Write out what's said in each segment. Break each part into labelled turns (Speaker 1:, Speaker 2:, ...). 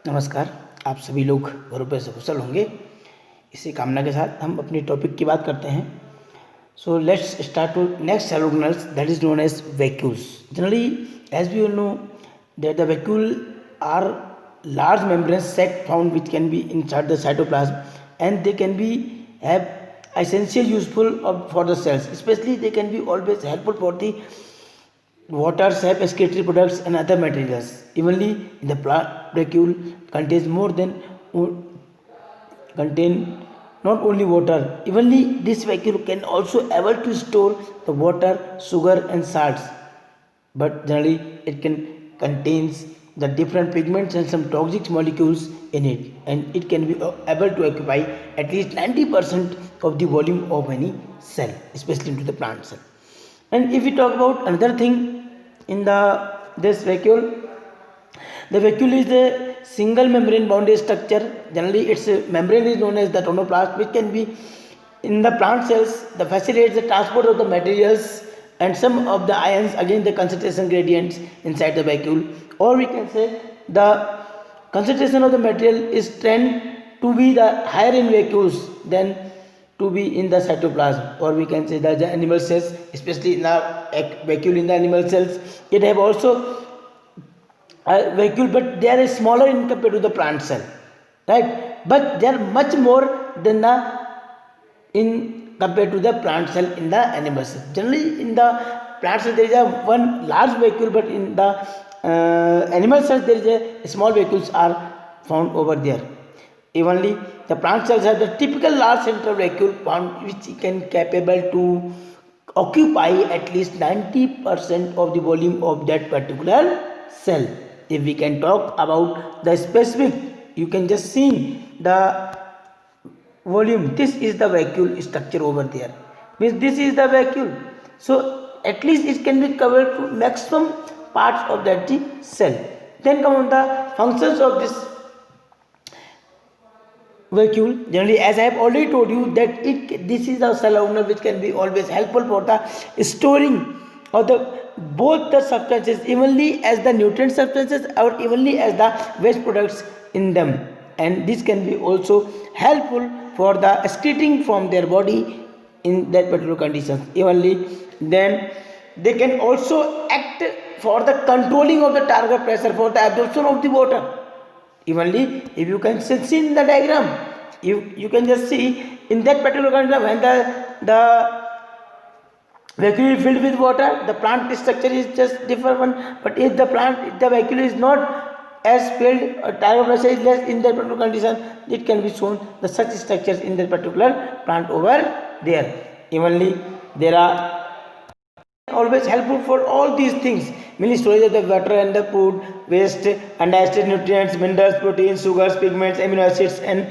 Speaker 1: नमस्कार। आप सभी लोग घरों पे सकुशल होंगे, इसी कामना के साथ हम अपनी टॉपिक की बात करते हैं। So let's start to next cell organelles that is known as vacuoles. Generally, as we all know that the vacuole are large membrane sac found which can be inside the cytoplasm, and they can be have essential useful for the cells. Especially they can be always helpful for the water, sap, excretory products and other materials. Evenly, in the plant vacuole contains more than contain not only water. Evenly, this vacuole can also able to store the water, sugar and salts. But generally, it can contains the different pigments and some toxic molecules in it, and it can be able to occupy at least 90% of the volume of any cell, especially into the plant cell. And if we talk about another thing in this vacuole, the vacuole is a single membrane boundary structure. Generally, its membrane is known as the tonoplast, which can be in the plant cells. The facilitates the transport of the materials and some of the ions against the concentration gradients inside the vacuole. Or we can say the concentration of the material is tend to be the higher in vacuoles than to be in the cytoplasm. Or we can say that the animal cells, especially in the vacuole in the animal cells, it have also vacuole, but they are smaller in compared to the plant cell, right? But they are much more than the in compared to the plant cell in the animal cell. Generally, in the plant cell there is a one large vacuole, but in the animal cells there is a small vacuoles are found over there. Evenly, the plant cells have the typical large central vacuole found which can capable to occupy at least 90% of the volume of that particular cell. If we can talk about the specific, you can just see the volume. This is the vacuole structure over there. Means this is the vacuole. So at least it can be covered to maximum parts of that cell. Then come on the functions of this vacuole. Generally, as I have already told you that this is the cell organelle which can be always helpful for the storing of the both the substances evenly as the nutrient substances or evenly as the waste products in them, and this can be also helpful for the excreting from their body in that particular conditions evenly. Then they can also act for the controlling of the target pressure for the absorption of the water. Evenly, if you can see in the diagram, you can just see in that particular condition when the vacuole is filled with water, the plant structure is just different one. But if the vacuole is not as filled, target pressure is less in that particular condition, it can be shown the such structures in that particular plant over there. Evenly, there are always helpful for all these things, mainly storage of the water and the food waste, undigested nutrients, minerals, proteins, sugars, pigments, amino acids and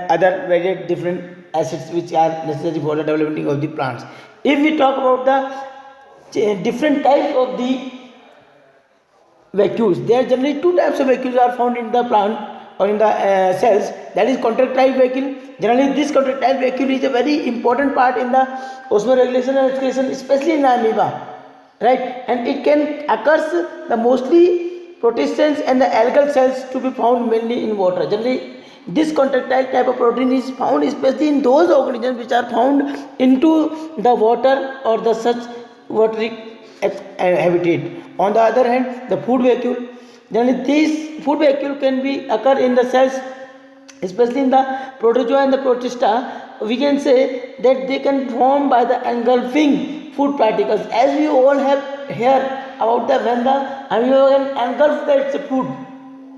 Speaker 1: other various different acids which are necessary for the development of the plants. If we talk about the different types of the vacuoles, there are generally two types of vacuoles are found in the plant or in the cells, that is contractile vacuole. Generally, this contractile vacuole is a very important part in the osmoregulation and excretion, especially in amoeba, right? And it can occurs the mostly protistans and the algal cells to be found mainly in water. Generally, this contractile type of protein is found especially in those organisms which are found into the water or the such watery habitat. On the other hand, the food vacuole, generally these food vacuole can be occur in the cells, especially in the protozoa and the protista. We can say that they can form by the engulfing food particles, as we all have here about the when the amoeba can engulf that food,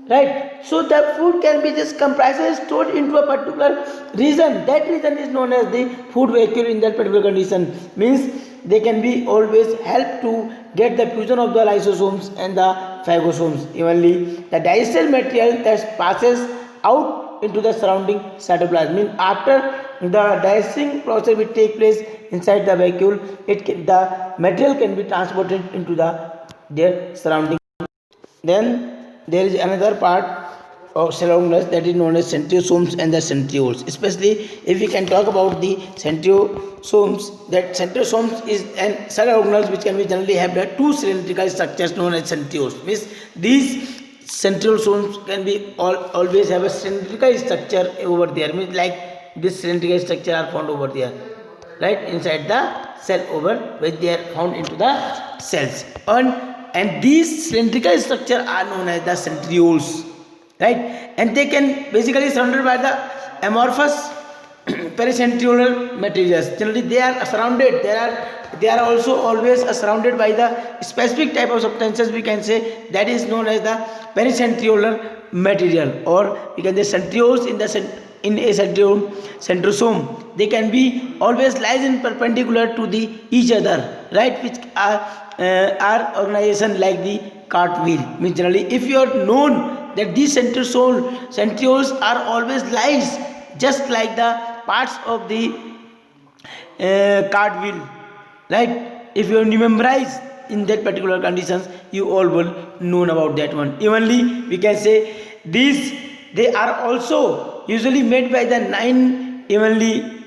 Speaker 1: right? So the food can be just compressed and stored into a particular region. That region is known as the food vacuole in that particular condition. Means they can be always help to get the fusion of the lysosomes and the phagosomes. Evenly, the digested material that passes out into the surrounding cytoplasm. Means after the digesting process will take place inside the vacuole, the material can be transported into their surrounding. Then there is another part of cell organelles that is known as centriosomes and the centrioles. Especially if we can talk about the centriosomes, that centriosomes is cell organelles which can be generally have the two cylindrical structures known as centrioles. Means these centrioles can be always have a cylindrical structure over there, means like this cylindrical structure are found over there, right, inside the cell over which they are found into the cells, and these cylindrical structure are known as the centrioles, right, and they can basically surrounded by the amorphous pericentriolar materials. Generally they are surrounded, they are also always surrounded by the specific type of substances, we can say, that is known as the pericentriolar material, or we can say centrioles in a centrosome. They can be always lies in perpendicular to the each other, right, which are organization like the cartwheel. Means generally if you are known that these centrioles are always lies just like the parts of the cartwheel, right, if you memorize in that particular conditions, you all will know about that one. Evenly we can say these, they are also usually made by the 9 evenly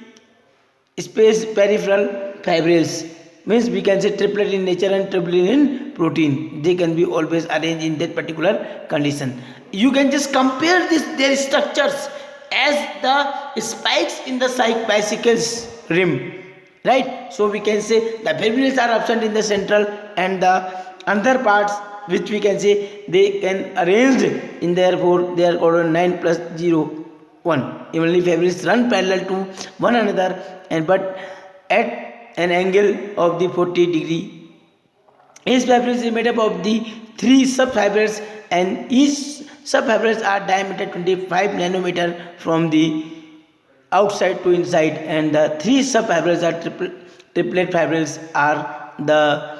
Speaker 1: spaced peripheral fibrils, means we can say triplet in nature and triplet in protein. They can be always arranged in that particular condition. You can just compare their structures as the spikes in the bicycle's rim, right. So we can say the fibrils are absent in the central, and the other parts which we can say they can arranged in, therefore they are called 9 plus 0 1. Evenly fibrils run parallel to one another, and but at an angle of the 40-degree. Each fibrils is made up of the 3 subfibrils, and each subfibrils are diameter 25 nanometer from the outside to inside, and the 3 subfibrils are triplet fibrils are the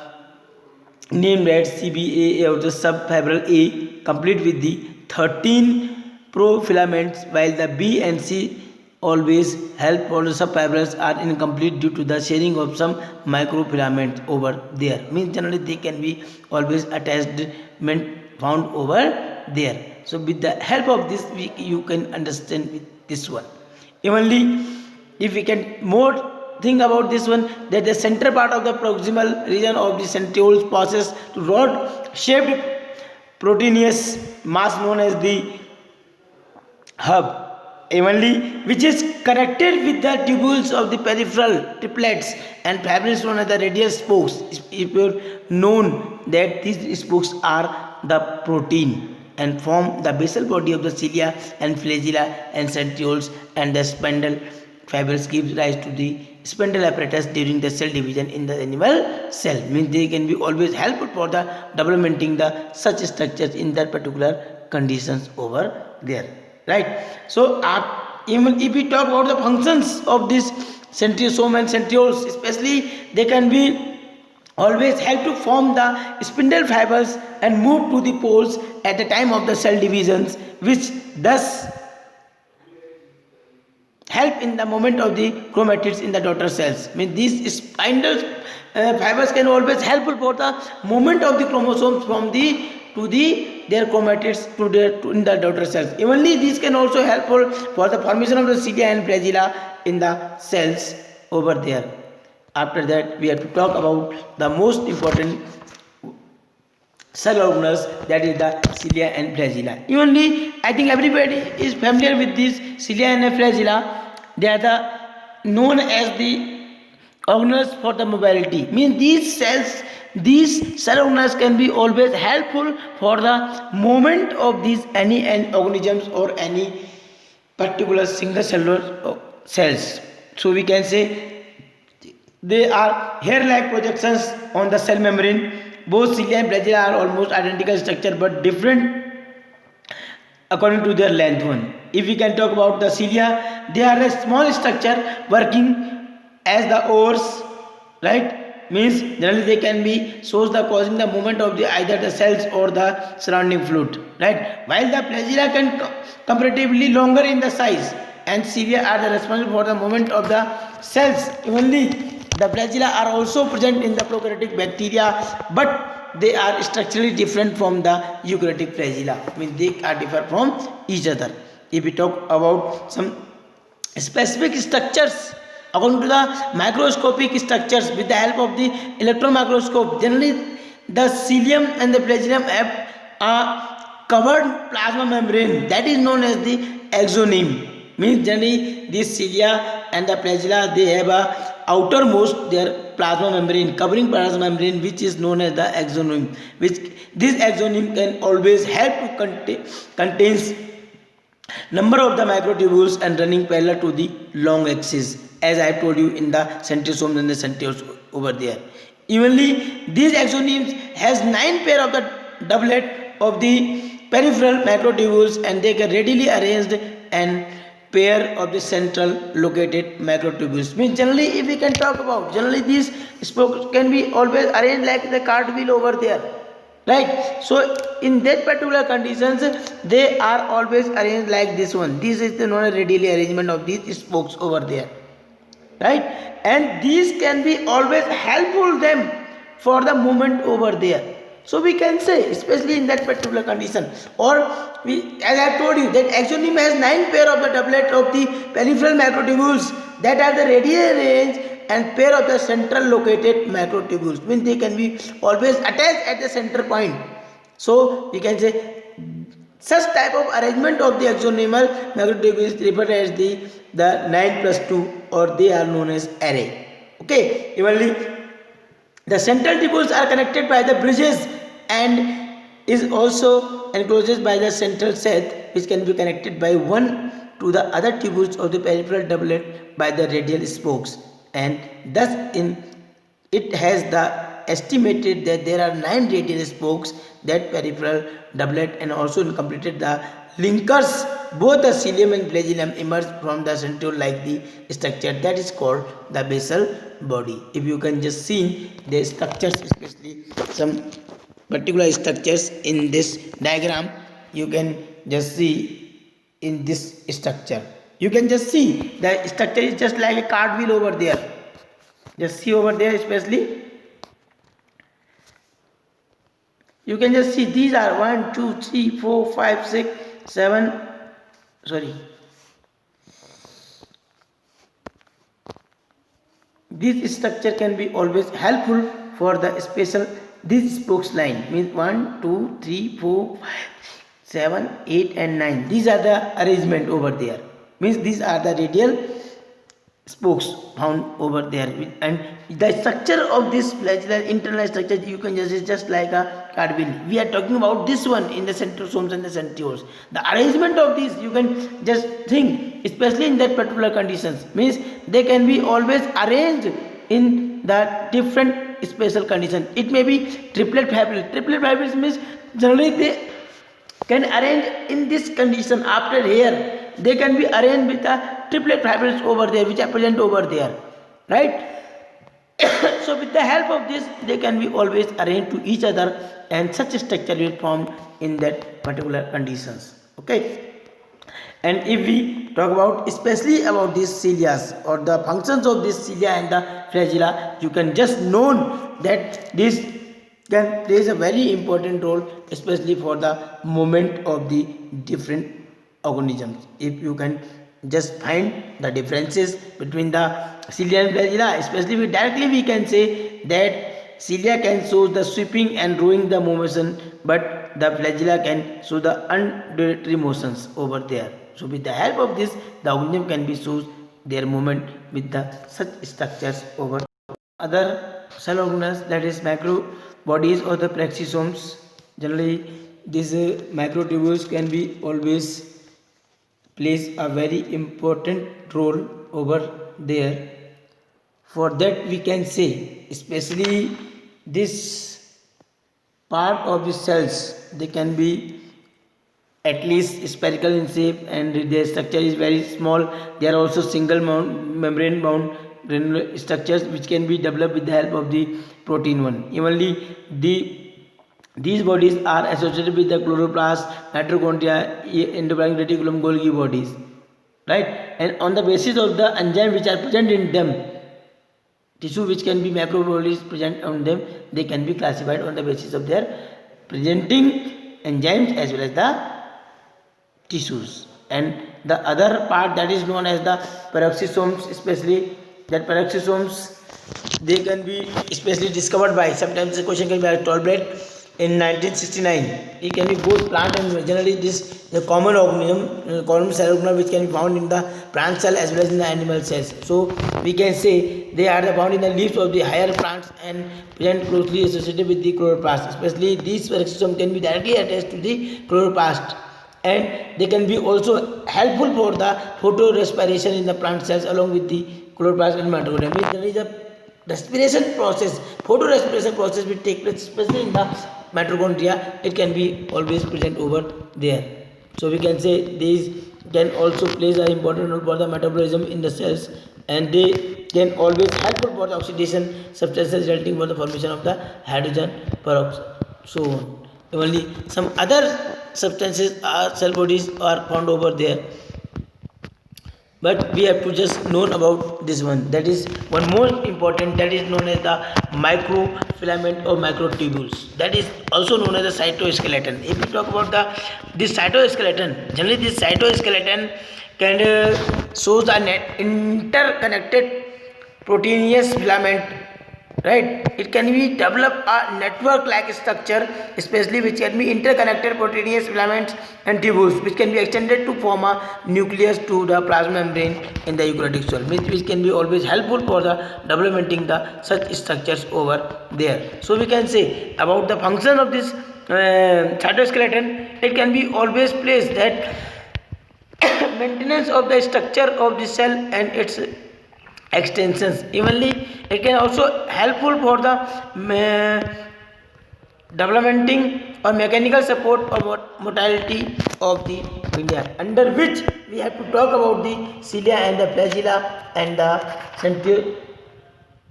Speaker 1: named as CBA of the subfibril A, complete with the 13 profilaments, while the B and C always help, for the subfibrils are incomplete due to the sharing of some microfilaments over there. Means generally they can be always attachment found over there. So with the help of this you can understand with this one. Evenly if we can more think about this one, that the center part of the proximal region of the centrioles passes to rod shaped proteinous mass known as the hub, evenly which is connected with the tubules of the peripheral triplets and fibrils known as the radial spokes. If you known that these spokes are the protein and form the basal body of the cilia and flagella and centrioles, and the spindle fibers gives rise to the spindle apparatus during the cell division in the animal cell. Means they can be always helpful for the developing the such structures in that particular conditions over there, right. So even if we talk about the functions of this centriosome and centrioles, especially they can be always help to form the spindle fibers and move to the poles at the time of the cell divisions, which thus help in the movement of the chromatids in the daughter cells. Means these spindle fibers can always helpful for the movement of the chromosomes from the to the their chromatids in the daughter cells. Evenly these can also helpful for the formation of the cilia and flagella in the cells over there. After that we have to talk about the most important cell organelles, that is the cilia and flagella. Evenly I think everybody is familiar with this cilia and flagella. They are the known as the organelles for the mobility. Means these cell organelles can be always helpful for the movement of these any organisms or any particular single cellular cells. So we can say they are hair-like projections on the cell membrane. Both cilia and flagella are almost identical structure but different according to their length one. If we can talk about the cilia, they are a small structure working as the oars, right. Means generally they can be shows the causing the movement of the either the cells or the surrounding fluid, right. While the flagella can comparatively longer in the size, and cilia are the responsible for the movement of the cells. Evenly the flagella are also present in the prokaryotic bacteria, but they are structurally different from the eukaryotic flagella. Means they are differ from each other. If we talk about some specific structures according to the microscopic structures with the help of the electron microscope, generally the cilium and the flagellum have covered plasma membrane that is known as the axoneme. Means generally this cilia and the flagella, they have a outermost their plasma membrane, covering plasma membrane, which is known as the axoneme, which this axoneme can always help to contains number of the microtubules and running parallel to the long axis, as I have told you in the centrosomes and the centrioles over there. Evenly these axonemes has 9 pair of the doublet of the peripheral microtubules, and they can readily arranged and pair of the central located microtubules. Means generally, if we can talk about, generally these spokes can be always arranged like the cartwheel over there, right? So in that particular conditions, they are always arranged like this one. This is the known as radially arrangement of these spokes over there, right? And these can be always helpful them for the movement over there. So we can say, especially in that particular condition, or we, as I have told you, that axoneme has 9 pair of the doublet of the peripheral microtubules that are the radial arranged and pair of the central located microtubules. Means they can be always attached at the center point. So we can say such type of arrangement of the axonemal microtubules referred as the 9+2, or they are known as array. Okay, evenly the central tubules are connected by the bridges and is also enclosed by the central sheath, which can be connected by one to the other tubules of the peripheral doublet by the radial spokes, and thus in it has the estimated that there are 9 radial spokes that peripheral doublet, and also completed the linkers. Both the cilium and flagellum emerge from the centriole like the structure that is called the basal body. If you can just see the structures, especially some particular structures in this diagram, you can just see in this structure. You can just see the structure is just like a cartwheel over there. Just see over there, especially. You can just see these are 1, 2, 3, 4, 5, 6, 7. Sorry. This structure can be always helpful for the special. This spokes line means 1, 2, 3, 4, 5, 7, 8 and 9. These are the arrangement over there. Means these are the radial spokes found over there, and the structure of this flagellar internal structure you can just like a cartwheel. We are talking about this one in the centrosomes and the centrioles. The arrangement of these you can just think, especially in that particular conditions, means they can be always arranged in the different special condition. It may be triplet fibrils. Triplet fibrils means generally they can arrange in this condition. After here they can be arranged with the triplet fibrils over there, which are present over there, right? So with the help of this they can be always arranged to each other, and such a structure will form in that particular conditions. Okay, and if we talk about especially about these cilia or the functions of this cilia and the flagella, you can just know that this can plays a very important role, especially for the movement of the different organisms. If you can just find the differences between the cilia and flagella, especially we can say that cilia can show the sweeping and rowing the motion, but the flagella can show the undulatory motions over there. So with the help of this, the organism can be shows their movement with the such structures over other cell organelles, that is macro bodies or the praxissomes. Generally these microtubules can be always plays a very important role over there. For that we can say, especially this part of the cells, they can be at least spherical in shape and their structure is very small. They are also single membrane bound granular structures which can be developed with the help of the protein one. Evenly these bodies are associated with the chloroplast, mitochondria, endoplasmic reticulum, Golgi bodies, right? And on the basis of the enzyme which are present in them, tissue which can be macrobodies present on them, they can be classified on the basis of their presenting enzymes as well as the tissues. And the other part that is known as the peroxisomes, especially that peroxisomes, they can be especially discovered by, sometimes the question can be toll bread in 1969. It can be both plant and generally this the common organism, common cell organelle which can be found in the plant cell as well as in the animal cells. So we can say they are found in the leaves of the higher plants and present closely associated with the chloroplast. Especially these system can be directly attached to the chloroplast, and they can be also helpful for the photorespiration in the plant cells along with the chloroplast and mitochondria. Means there is a respiration process, photorespiration process will take place especially in the mitochondria. It can be always present over there. So we can say these can also plays an important role for the metabolism in the cells, and they can always helpful for the oxidation substances resulting for the formation of the hydrogen peroxide, so on. Only some other substances are cell bodies are found over there, but we have to just know about this one. That is one more important, that is known as the microfilament or microtubules, that is also known as the cytoskeleton. If we talk about this cytoskeleton, generally this cytoskeleton can shows the interconnected proteinous filament, right? It can be develop a network like structure, especially which can be interconnected proteinous filaments and tubules which can be extended to form a nucleus to the plasma membrane in the eukaryotic cell, which can be always helpful for the developing the such structures over there. So we can say about the function of this cytoskeleton, it can be always placed that maintenance of the structure of the cell and its extensions. Evenly it can also helpful for the developing or mechanical support or motility of the villi, under which we have to talk about the cilia and the flagella and the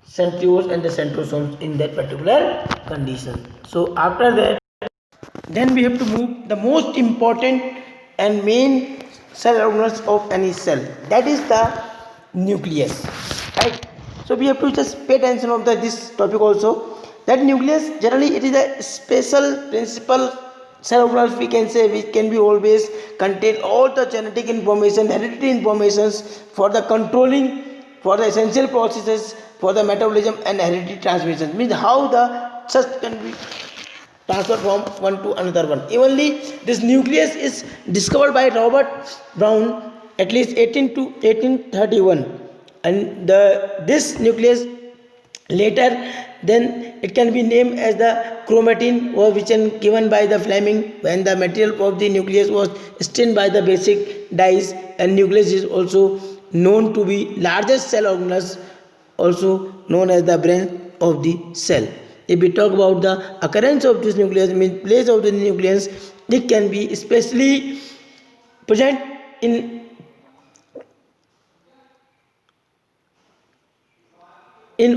Speaker 1: centrioles and the centrosomes in that particular condition. So after that, then we have to move the most important and main cell organelles of any cell, that is the nucleus, right? So we have to just pay attention of this topic also, that nucleus generally it is a special principal cell organelles, we can say, which can be always contain all the genetic information, hereditary informations for the controlling, for the essential processes for the metabolism and hereditary transmission, means how the such can be transfer from one to another one. Evenly this nucleus is discovered by Robert Brown at least 18 to 1831, and this nucleus later then it can be named as the chromatin, or which is given by the Fleming when the material of the nucleus was stained by the basic dyes, and nucleus is also known to be largest cell organelles, also known as the brain of the cell. If we talk about the occurrence of this nucleus, means place of the nucleus, it can be especially present in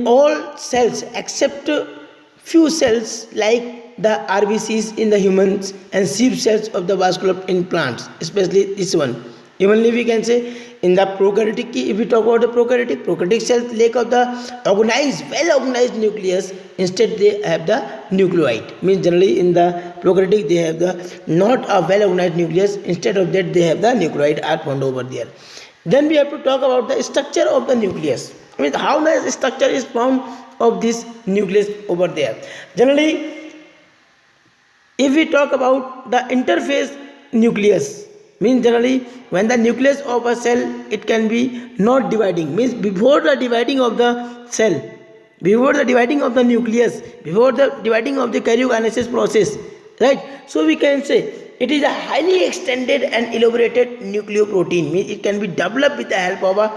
Speaker 1: all cells except few cells like the RBCs in the humans and sheep cells of the vascular in plants, especially this one. Evenly we can say in the prokaryotic, if we talk about the prokaryotic cells lack of the well organized nucleus, instead they have the nucleoid, means generally in the prokaryotic they have the not a well organized nucleus, instead of that they have the nucleoid are found over there. Then we have to talk about the structure of the nucleus, means how the structure is found of this nucleus over there. Generally, if we talk about the interphase nucleus, means generally when the nucleus of a cell it can be not dividing, means before the dividing of the cell, before the dividing of the nucleus, before the dividing of the karyokinesis process, right? So we can say it is a highly extended and elaborated nucleoprotein, means it can be developed with the help of a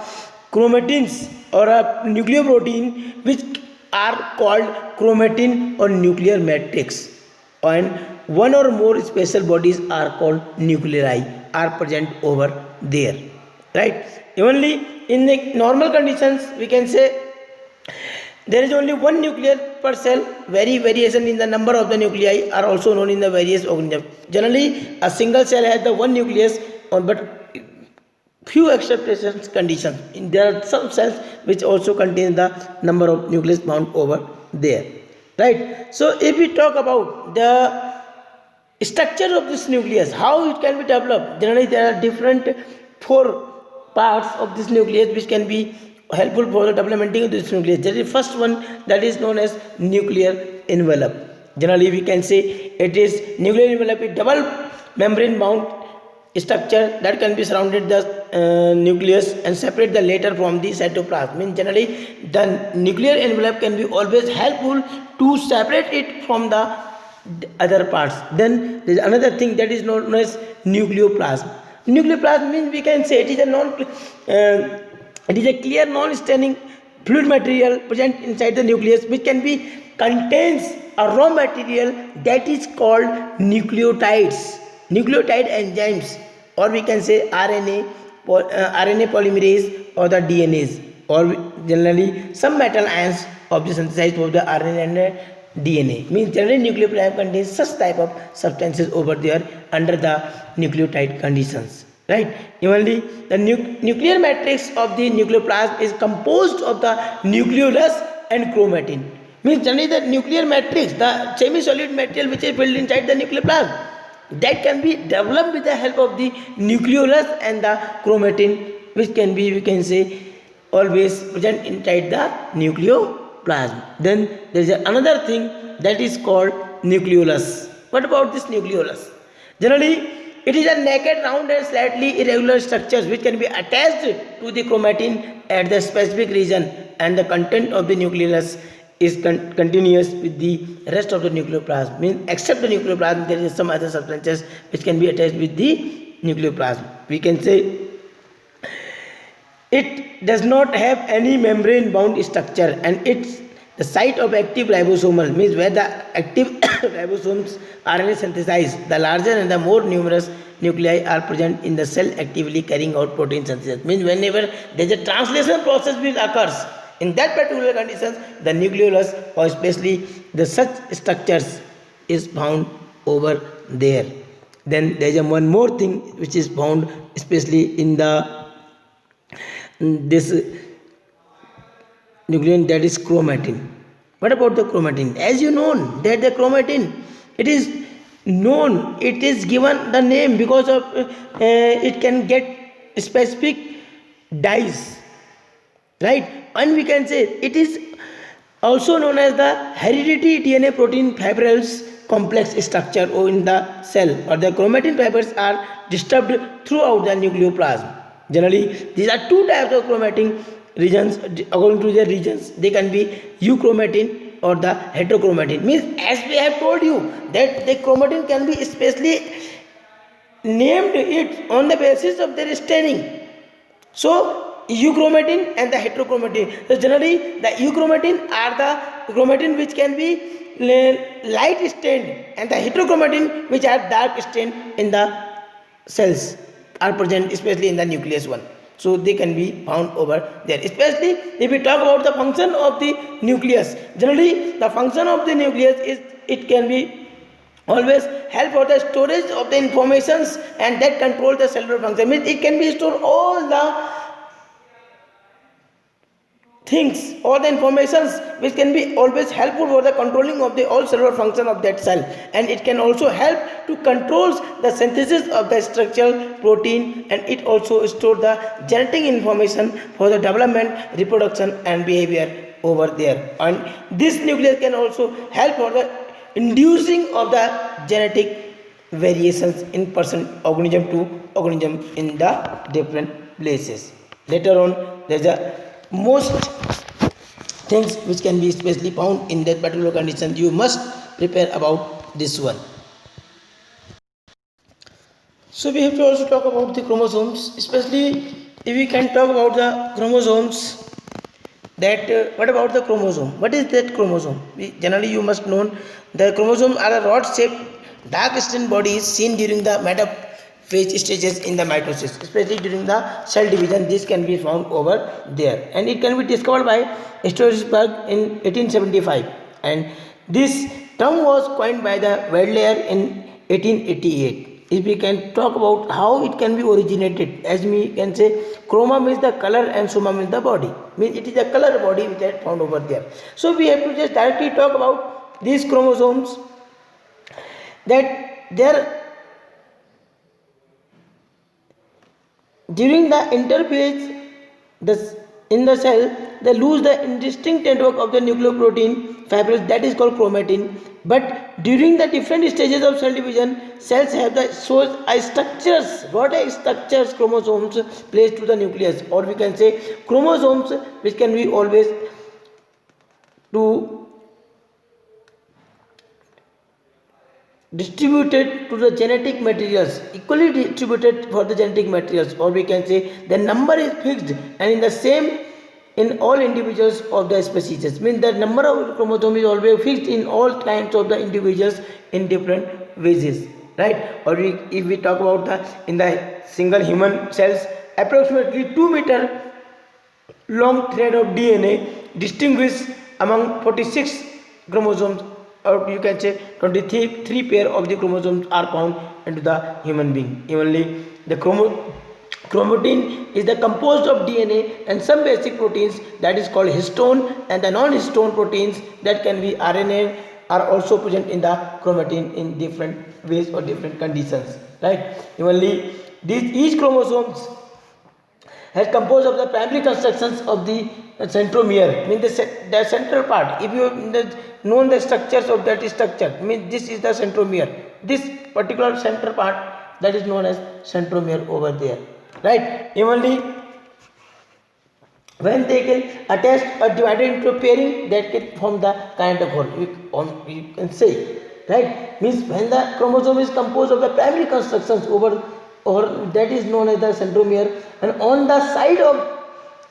Speaker 1: chromatins or a nucleoprotein which are called chromatin or nuclear matrix, and one or more special bodies are called nuclei are present over there, right? Only in the normal conditions we can say there is only one nucleus per cell. Variation in the number of the nuclei are also known in the various organisms. Generally a single cell has the one nucleus, but few exceptions conditions. There are some cells which also contain the number of nucleus found over there, right? So if we talk about the structure of this nucleus, how it can be developed, generally there are different four parts of this nucleus which can be helpful for the development of this nucleus. There is first one that is known as nuclear envelope. Generally we can say it is nuclear envelope is double membrane bound structure that can be surrounded the nucleus and separate the later from the cytoplasm. Means generally the nuclear envelope can be always helpful to separate it from the other parts. Then there is another thing that is known as nucleoplasm. Nucleoplasm means we can say it is a it is a clear non-staining fluid material present inside the nucleus which can be contains a raw material that is called nucleotides, nucleotide enzymes, or we can say RNA polymerase or the DNAs, or generally some metal ions of the synthesized of the RNA and DNA. Means generally nucleoplasm contains such type of substances over there under the nucleotide conditions. Right? Evenly, the nuclear matrix of the nucleoplasm is composed of the nucleolus and chromatin. Means generally the nuclear matrix, the semi-solid material which is filled inside the nucleoplasm, that can be developed with the help of the nucleolus and the chromatin, which can be, we can say, always present inside the nucleoplasm. Then there is another thing that is called nucleolus. What about this nucleolus? Generally, it is a naked, round and slightly irregular structures which can be attached to the chromatin at the specific region, and the content of the nucleolus is continuous with the rest of the nucleoplasm. Means except the nucleoplasm, there is some other substances which can be attached with the nucleoplasm. We can say it does not have any membrane bound structure, and it's the site of active ribosomal, means where the active ribosomes RNA synthesize. The larger and the more numerous nuclei are present in the cell actively carrying out protein synthesis. Means whenever there is a translation process which occurs, in that particular conditions, the nucleolus or especially the such structures is found over there. Then there is one more thing which is found especially in the this nucleon, that is chromatin. What about the chromatin? As you know that the chromatin, it is known, it is given the name because of it can get specific dyes, right? And we can say it is also known as the hereditary DNA protein fibrils complex structure in the cell, or the chromatin fibers are disturbed throughout the nucleoplasm. Generally, these are two types of chromatin regions. According to their regions, they can be euchromatin or the heterochromatin. Means as we have told you that the chromatin can be specially named it on the basis of their staining. So euchromatin and the heterochromatin. So generally the euchromatin are the chromatin which can be light stained, and the heterochromatin which are dark stained in the cells are present especially in the nucleus one. So they can be found over there. Especially if we talk about the function of the nucleus. Generally the function of the nucleus is it can be always help for the storage of the informations and that control the cellular function. Means it can be store all the things, all the informations which can be always helpful for the controlling of the all cellular function of that cell, and it can also help to control the synthesis of the structural protein, and it also store the genetic information for the development, reproduction and behavior over there. And this nucleus can also help for the inducing of the genetic variations in person organism to organism in the different places. Later on there is a most things which can be especially found in that particular condition. You must prepare about this one. So we have to also talk about the chromosomes, especially if we can talk about the chromosomes. That what about the chromosome? What is that chromosome? Generally you must know the chromosomes are a rod-shaped dark stained bodies seen during the metaphase stages in the mitosis, especially during the cell division. This can be found over there, and it can be discovered by Strasberg in 1875, and this term was coined by the Wedeler in 1888. If we can talk about how it can be originated, as we can say, chroma means the color and soma means the body. Means it is a color body which is found over there. So we have to just directly talk about these chromosomes, that there during the interphase in the cell, they lose the indistinct network of the nucleoprotein fibrous, that is called chromatin. But during the different stages of cell division, cells have the shows a structures. What are structures? Chromosomes placed to the nucleus, or we can say chromosomes, which can be always to distributed to the genetic materials, equally distributed for the genetic materials, or we can say the number is fixed and in the same in all individuals of the species. Means the number of chromosome is always fixed in all kinds of the individuals in different ways, right? Or if we talk about the in the single human cells, approximately 2 meter long thread of DNA distinguished among 46 chromosomes, or you can say 23 pair of the chromosomes are found into the human being. Evenly, the chromatin is the composed of DNA and some basic proteins, that is called histone, and the non-histone proteins that can be RNA are also present in the chromatin in different ways or different conditions, right? Evenly, each chromosomes has composed of the primary constructions of the centromere, means the central part. If you know the structures of that structure, means this is the centromere. This particular center part, that is known as centromere over there, right? Evenly, when they get attached or divided into a pairing, that can form the kinetochore. You can say, right? Means when the chromosome is composed of the primary constructions over, or that is known as the centromere, and on the side of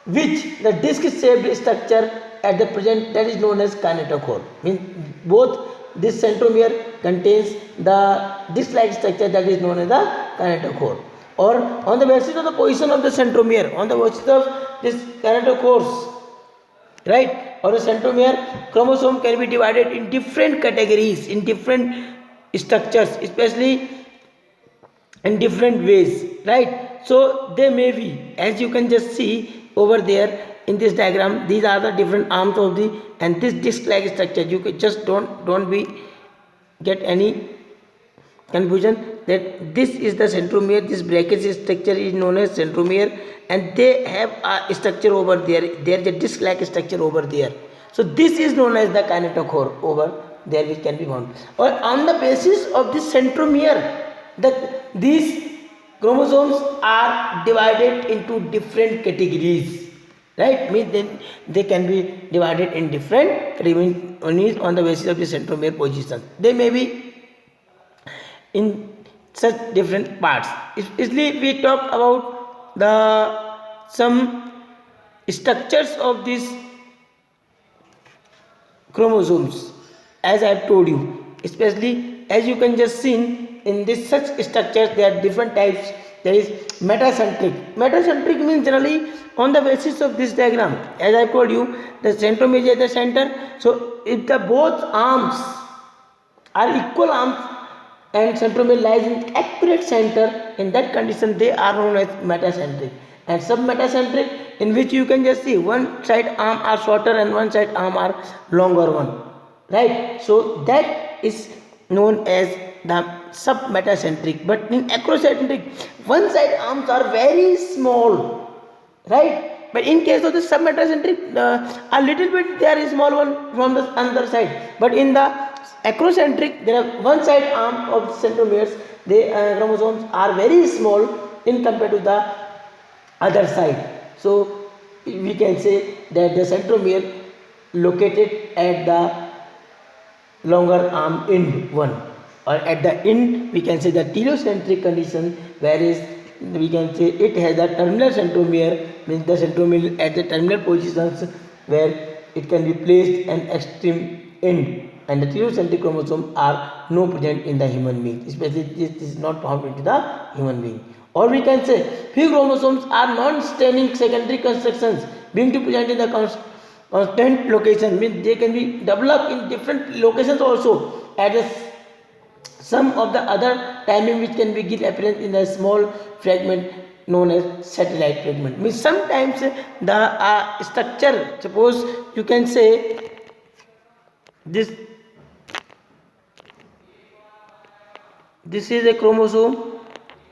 Speaker 1: which the disc-shaped structure at the present, that is known as kinetochore. Means both this centromere contains the disc-like structure, that is known as the kinetochore. Or on the basis of the position of the centromere, on the basis of this kinetochores, right, or the centromere, chromosome can be divided in different categories, in different structures, especially in different ways, right? So they may be, as you can just see over there in this diagram, these are the different arms of the, and this disc-like structure. You could just don't be get any confusion that this is the centromere, this bracket structure is known as centromere, and they have a structure over there. There is a disc-like structure over there. So this is known as the kinetochore over there, which can be found. Or on the basis of this centromere, these chromosomes are divided into different categories, right? Means then they can be divided in different categories on the basis of the centromere position. They may be in such different parts. Especially we talk about the some structures of these chromosomes, as I have told you, especially as you can just see in this such structures, there are different types. There is metacentric. Metacentric means generally on the basis of this diagram, as I told you, the centromere is at the center. So if the both arms are equal arms and centromere lies in accurate center, in that condition they are known as metacentric. And submetacentric, in which you can just see one side arm are shorter and one side arm are longer one, right? So that is known as the submetacentric. But in acrocentric, one side arms are very small, right? But in case of the submetacentric, a little bit they are small one from the other side. But in the acrocentric, there are one side arm of the centromeres, the chromosomes are very small in compared to the other side. So we can say that the centromere located at the longer arm end one, or at the end we can say the telocentric condition, whereas we can say it has a terminal centromere, means the centromere at the terminal positions where it can be placed an extreme end, and the telocentric chromosome are no present in the human being, especially this is not found into the human being. Or we can say few chromosomes are non-staining secondary constructions being to present in the constant location, means they can be developed in different locations also at some of the other timing, which can be give appearance in a small fragment known as satellite fragment. Means sometimes the structure, suppose you can say this is a chromosome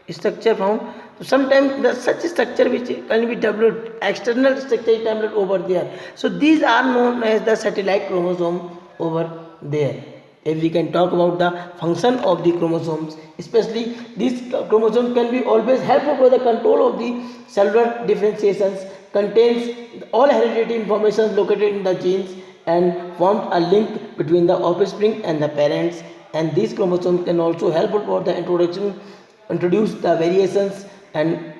Speaker 1: structure found. So sometimes the such structure which can be developed, external structure is developed over there. So these are known as the satellite chromosome over there. If we can talk about the function of the chromosomes, especially these chromosomes can be always helpful for the control of the cellular differentiations, contains all hereditary information located in the genes and forms a link between the offspring and the parents. And these chromosomes can also helpful for the introduce the variations and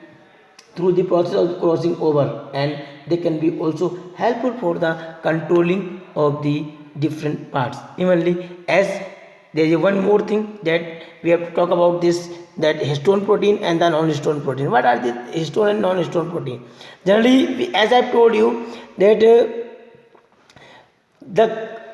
Speaker 1: through the process of crossing over, and they can be also helpful for the controlling of the different parts. Evenly, as there is one more thing that we have to talk about this, that histone protein and the non-histone protein. What are the histone and non-histone protein? Generally, as I told you that the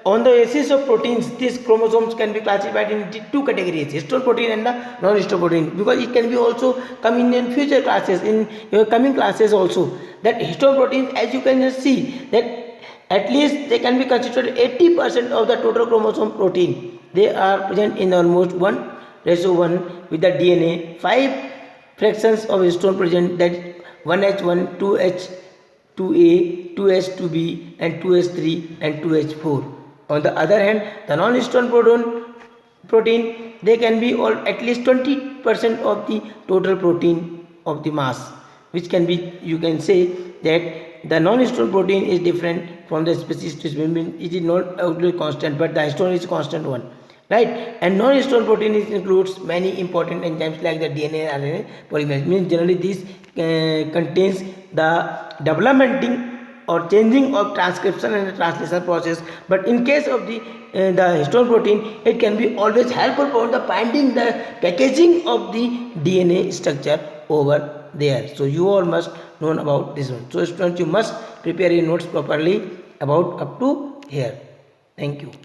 Speaker 1: on the basis of proteins, these chromosomes can be classified into two categories: histone protein and the non-histone protein, because it can be also come in future classes, in your coming classes also. That histone proteins, as you can just see, that at least they can be considered 80% of the total chromosome protein. They are present in almost 1:1 with the DNA. 5 fractions of histone present, that 1H1, 2H, 2A, 2H2B, and 2H3 and 2H4. On the other hand, the non-histone protein, they can be all at least 20% of the total protein of the mass, which can be, you can say that the non-histone protein is different from the species to species. It is not always constant, but the histone is constant one, right? And non-histone protein includes many important enzymes like the DNA and RNA polymerase. Means generally this contains the developmenting or changing of transcription and the translation process. But in case of the histone protein, it can be always helpful for the binding, the packaging of the DNA structure over there. So you all must know about this one. So students, you must prepare your notes properly about up to here. Thank you.